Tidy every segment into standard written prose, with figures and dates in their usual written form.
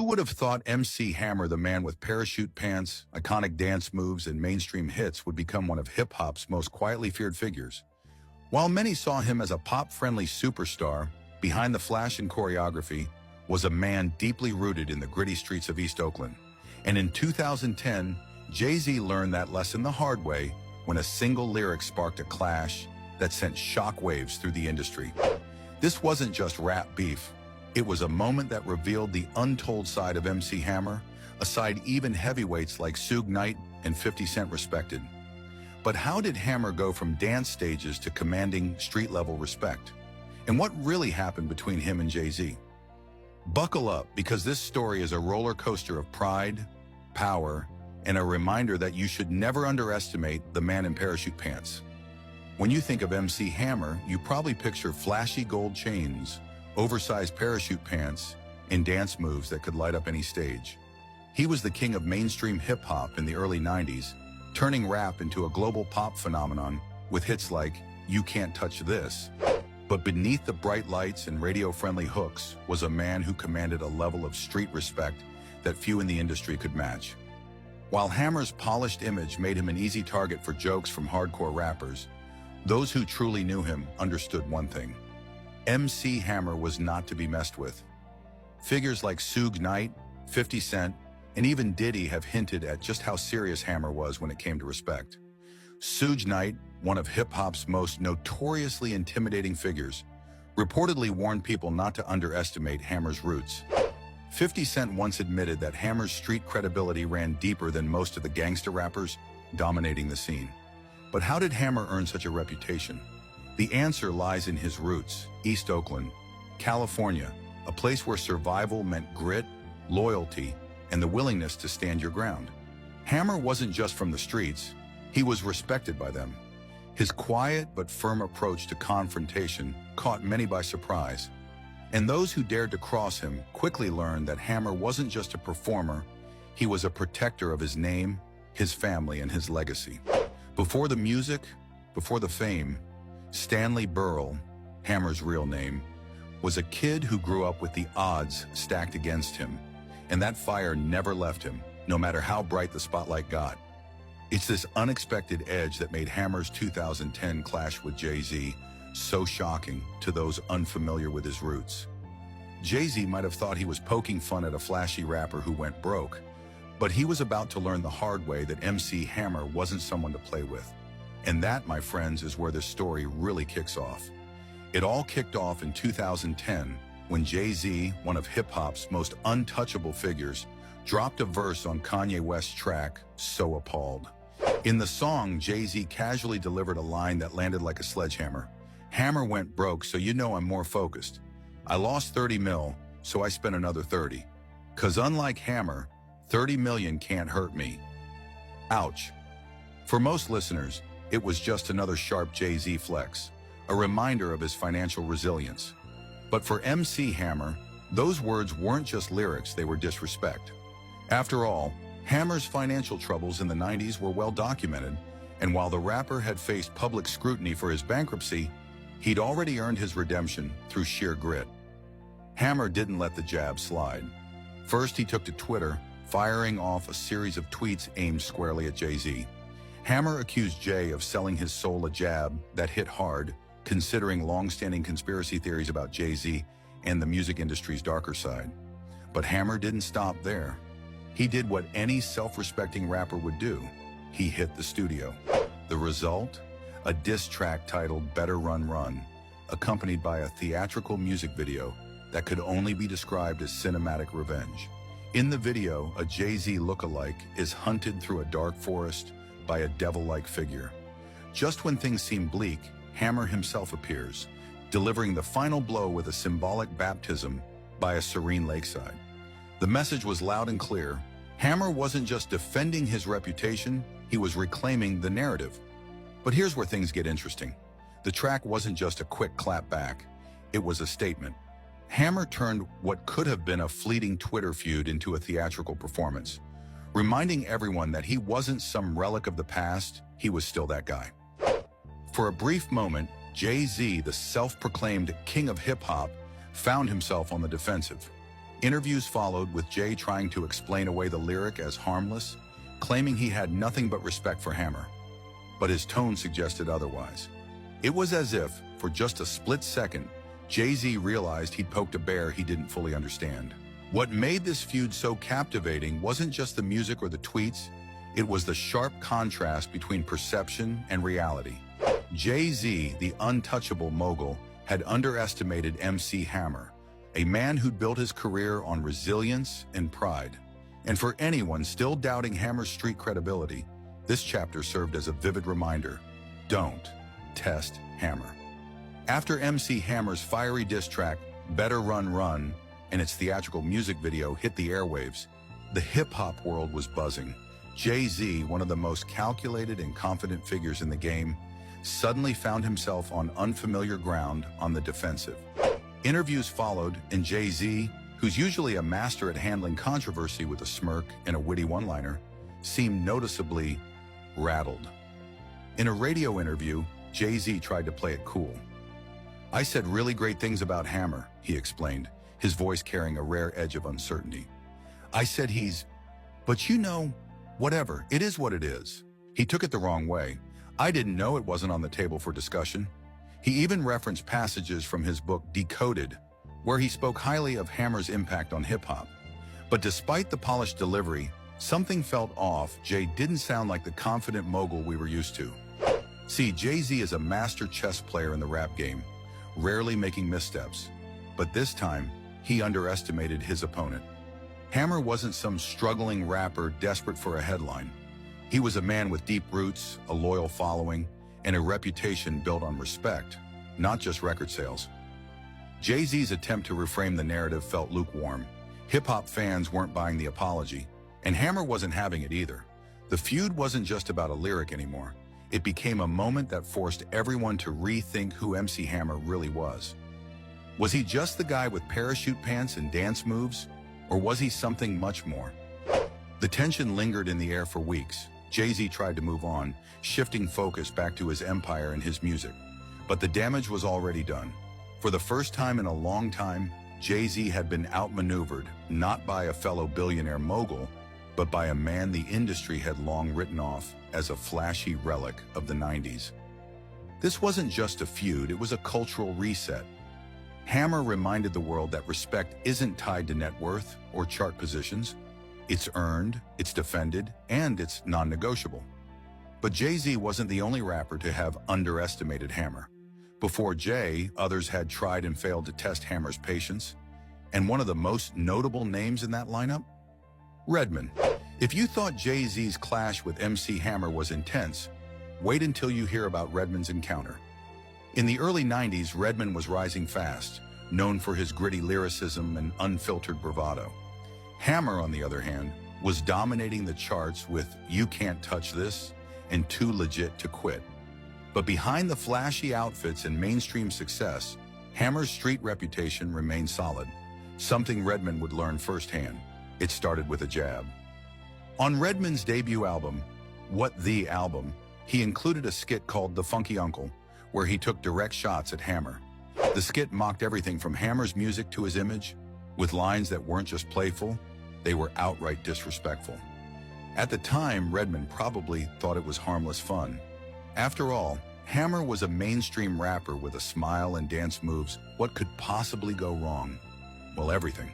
Who would have thought MC Hammer, the man with parachute pants, iconic dance moves, and mainstream hits, would become one of hip-hop's most quietly feared figures? While many saw him as a pop-friendly superstar, behind the flash and choreography was a man deeply rooted in the gritty streets of East Oakland. And in 2010, Jay-Z learned that lesson the hard way when a single lyric sparked a clash that sent shockwaves through the industry. This wasn't just rap beef. It was a moment that revealed the untold side of MC Hammer, a side even heavyweights like Suge Knight and 50 Cent respected. But how did Hammer go from dance stages to commanding street-level respect? And what really happened between him and Jay-Z? Buckle up, because this story is a roller coaster of pride, power, and a reminder that you should never underestimate the man in parachute pants. When you think of MC Hammer, you probably picture flashy gold chains, oversized parachute pants, and dance moves that could light up any stage. He was the king of mainstream hip-hop in the early 90s, turning rap into a global pop phenomenon with hits like "You Can't Touch This." But beneath the bright lights and radio-friendly hooks was a man who commanded a level of street respect that few in the industry could match. While Hammer's polished image made him an easy target for jokes from hardcore rappers, those who truly knew him understood one thing: MC Hammer was not to be messed with. Figures like Suge Knight, 50 Cent, and even Diddy have hinted at just how serious Hammer was when it came to respect. Suge Knight, one of hip-hop's most notoriously intimidating figures, reportedly warned people not to underestimate Hammer's roots. 50 Cent once admitted that Hammer's street credibility ran deeper than most of the gangster rappers dominating the scene. But how did Hammer earn such a reputation? The answer lies in his roots: East Oakland, California, a place where survival meant grit, loyalty, and the willingness to stand your ground. Hammer wasn't just from the streets, he was respected by them. His quiet but firm approach to confrontation caught many by surprise, and those who dared to cross him quickly learned that Hammer wasn't just a performer, he was a protector of his name, his family, and his legacy. Before the music, before the fame, Stanley Burrell, Hammer's real name, was a kid who grew up with the odds stacked against him, and that fire never left him, no matter how bright the spotlight got. It's this unexpected edge that made Hammer's 2010 clash with Jay-Z so shocking to those unfamiliar with his roots. Jay-Z might have thought he was poking fun at a flashy rapper who went broke, but he was about to learn the hard way that MC Hammer wasn't someone to play with. And that, my friends, is where this story really kicks off. It all kicked off in 2010 when Jay-Z, one of hip-hop's most untouchable figures, dropped a verse on Kanye West's track, "So Appalled." In the song, Jay-Z casually delivered a line that landed like a sledgehammer. "Hammer went broke, so you know I'm more focused. I lost 30 mil, so I spent another 30. 'Cause unlike Hammer, 30 million can't hurt me." Ouch. For most listeners, it was just another sharp Jay-Z flex, a reminder of his financial resilience. But for MC Hammer, those words weren't just lyrics, they were disrespect. After all, Hammer's financial troubles in the 90s were well documented, and while the rapper had faced public scrutiny for his bankruptcy, he'd already earned his redemption through sheer grit. Hammer didn't let the jab slide. First, he took to Twitter, firing off a series of tweets aimed squarely at Jay-Z. Hammer accused Jay of selling his soul a jab that hit hard, considering long-standing conspiracy theories about Jay-Z and the music industry's darker side. But Hammer didn't stop there. He did what any self-respecting rapper would do. He hit the studio. The result? A diss track titled "Better Run Run," accompanied by a theatrical music video that could only be described as cinematic revenge. In the video, a Jay-Z lookalike is hunted through a dark forest by a devil-like figure. Just when things seem bleak, Hammer himself appears, delivering the final blow with a symbolic baptism by a serene lakeside. The message was loud and clear. Hammer wasn't just defending his reputation, he was reclaiming the narrative. But here's where things get interesting. The track wasn't just a quick clap back, it was a statement. Hammer turned what could have been a fleeting Twitter feud into a theatrical performance, reminding everyone that he wasn't some relic of the past, he was still that guy. For a brief moment, Jay-Z, the self-proclaimed king of hip-hop, found himself on the defensive. Interviews followed with Jay trying to explain away the lyric as harmless, claiming he had nothing but respect for Hammer. But his tone suggested otherwise. It was as if, for just a split second, Jay-Z realized he'd poked a bear he didn't fully understand. What made this feud so captivating wasn't just the music or the tweets, it was the sharp contrast between perception and reality. Jay-Z, the untouchable mogul, had underestimated MC Hammer, a man who'd built his career on resilience and pride. And for anyone still doubting Hammer's street credibility, this chapter served as a vivid reminder: don't test Hammer. After MC Hammer's fiery diss track, Better Run Run, and its theatrical music video hit the airwaves, the hip-hop world was buzzing. Jay-Z, one of the most calculated and confident figures in the game, suddenly found himself on unfamiliar ground on the defensive. Interviews followed, and Jay-Z, who's usually a master at handling controversy with a smirk and a witty one-liner, seemed noticeably rattled. In a radio interview, Jay-Z tried to play it cool. "I said really great things about Hammer," he explained, his voice carrying a rare edge of uncertainty. "I said but you know, whatever, it is what it is." He took it the wrong way. I didn't know it wasn't on the table for discussion. He even referenced passages from his book Decoded, where he spoke highly of Hammer's impact on hip-hop. But despite the polished delivery, something felt off. Jay didn't sound like the confident mogul we were used to. See, Jay-Z is a master chess player in the rap game, rarely making missteps. But this time, he underestimated his opponent. Hammer wasn't some struggling rapper desperate for a headline. He was a man with deep roots, a loyal following, and a reputation built on respect, not just record sales. Jay-Z's attempt to reframe the narrative felt lukewarm. Hip-hop fans weren't buying the apology, and Hammer wasn't having it either. The feud wasn't just about a lyric anymore. It became a moment that forced everyone to rethink who MC Hammer really was. Was he just the guy with parachute pants and dance moves, or was he something much more? The tension lingered in the air for weeks. Jay-Z tried to move on, shifting focus back to his empire and his music. But the damage was already done. For the first time in a long time, Jay-Z had been outmaneuvered, not by a fellow billionaire mogul, but by a man the industry had long written off as a flashy relic of the 90s. This wasn't just a feud, it was a cultural reset. Hammer reminded the world that respect isn't tied to net worth or chart positions. It's earned, it's defended, and it's non-negotiable. But Jay-Z wasn't the only rapper to have underestimated Hammer. Before Jay, others had tried and failed to test Hammer's patience. And one of the most notable names in that lineup? Redman. If you thought Jay-Z's clash with MC Hammer was intense, wait until you hear about Redman's encounter. In the early 90s, Redman was rising fast, known for his gritty lyricism and unfiltered bravado. Hammer, on the other hand, was dominating the charts with You Can't Touch This and Too Legit to Quit. But behind the flashy outfits and mainstream success, Hammer's street reputation remained solid, something Redman would learn firsthand. It started with a jab. On Redman's debut album, What the Album, he included a skit called The Funky Uncle, where he took direct shots at Hammer. The skit mocked everything from Hammer's music to his image, with lines that weren't just playful, they were outright disrespectful. At the time, Redman probably thought it was harmless fun. After all, Hammer was a mainstream rapper with a smile and dance moves. What could possibly go wrong? Well, everything.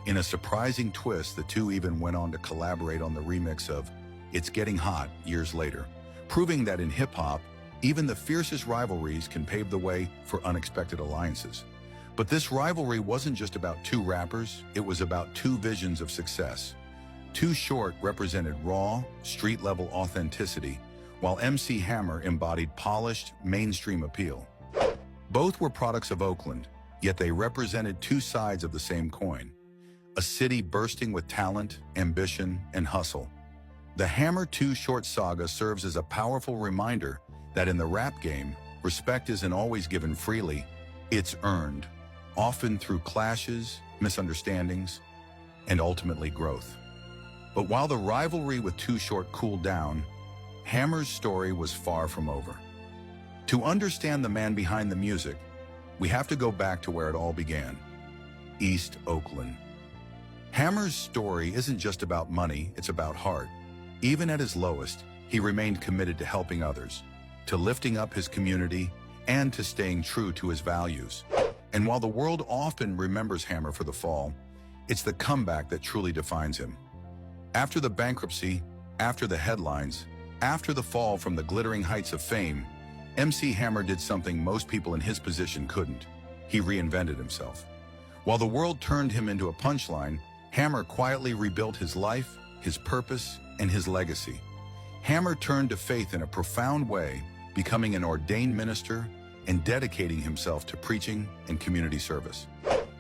In a surprising twist, the two even went on to collaborate on the remix of It's Getting Hot years later, proving that in hip-hop, even the fiercest rivalries can pave the way for unexpected alliances. But this rivalry wasn't just about two rappers, it was about two visions of success. Too Short represented raw, street-level authenticity, while MC Hammer embodied polished, mainstream appeal. Both were products of Oakland, yet they represented two sides of the same coin. A city bursting with talent, ambition, and hustle. The Hammer Too Short saga serves as a powerful reminder that in the rap game, respect isn't always given freely, it's earned, often through clashes, misunderstandings, and ultimately growth. But while the rivalry with Too Short cooled down, Hammer's story was far from over. To understand the man behind the music, we have to go back to where it all began, East Oakland. Hammer's story isn't just about money, it's about heart. Even at his lowest, he remained committed to helping others, to lifting up his community, and to staying true to his values. And while the world often remembers Hammer for the fall, it's the comeback that truly defines him. After the bankruptcy, after the headlines, after the fall from the glittering heights of fame, MC Hammer did something most people in his position couldn't. He reinvented himself. While the world turned him into a punchline, Hammer quietly rebuilt his life, his purpose, and his legacy. Hammer turned to faith in a profound way, becoming an ordained minister and dedicating himself to preaching and community service.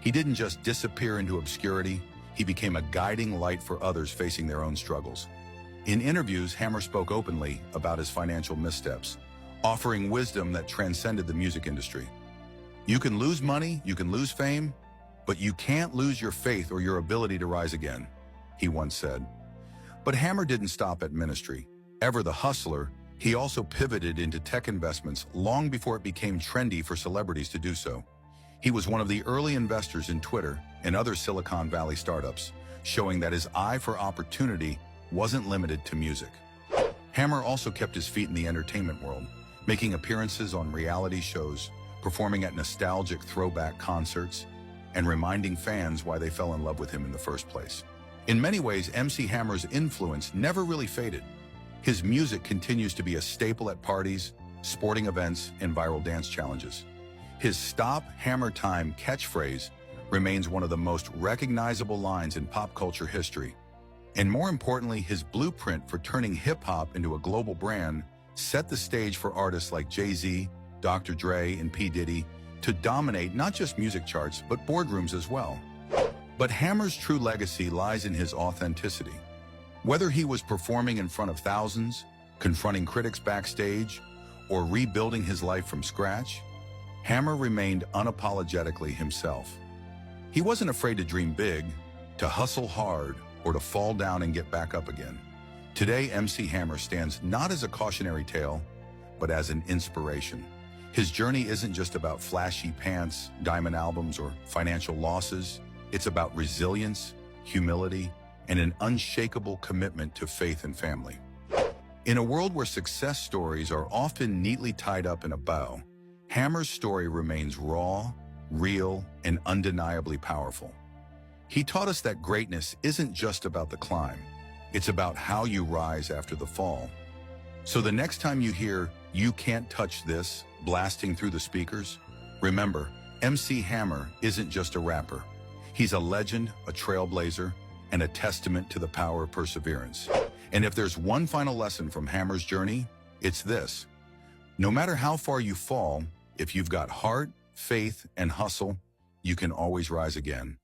He didn't just disappear into obscurity, he became a guiding light for others facing their own struggles. In interviews, Hammer spoke openly about his financial missteps, offering wisdom that transcended the music industry. You can lose money, you can lose fame, but you can't lose your faith or your ability to rise again, he once said. But Hammer didn't stop at ministry. Ever the hustler, he also pivoted into tech investments long before it became trendy for celebrities to do so. He was one of the early investors in Twitter and other Silicon Valley startups, showing that his eye for opportunity wasn't limited to music. Hammer also kept his feet in the entertainment world, making appearances on reality shows, performing at nostalgic throwback concerts, and reminding fans why they fell in love with him in the first place. In many ways, MC Hammer's influence never really faded. His music continues to be a staple at parties, sporting events, and viral dance challenges. His "Stop Hammer Time" catchphrase remains one of the most recognizable lines in pop culture history. And more importantly, his blueprint for turning hip-hop into a global brand set the stage for artists like Jay-Z, Dr. Dre, and P. Diddy to dominate not just music charts, but boardrooms as well. But Hammer's true legacy lies in his authenticity. Whether he was performing in front of thousands, confronting critics backstage, or rebuilding his life from scratch, Hammer remained unapologetically himself. He wasn't afraid to dream big, to hustle hard, or to fall down and get back up again. Today, MC Hammer stands not as a cautionary tale, but as an inspiration. His journey isn't just about flashy pants, diamond albums, or financial losses. It's about resilience, humility, and an unshakable commitment to faith and family. In a world where success stories are often neatly tied up in a bow, Hammer's story remains raw, real, and undeniably powerful. He taught us that greatness isn't just about the climb. It's about how you rise after the fall. So the next time you hear "You Can't Touch This" blasting through the speakers, remember, MC Hammer isn't just a rapper. He's a legend, a trailblazer, and a testament to the power of perseverance. And if there's one final lesson from Hammer's journey, it's this: no matter how far you fall, if you've got heart, faith, and hustle, you can always rise again.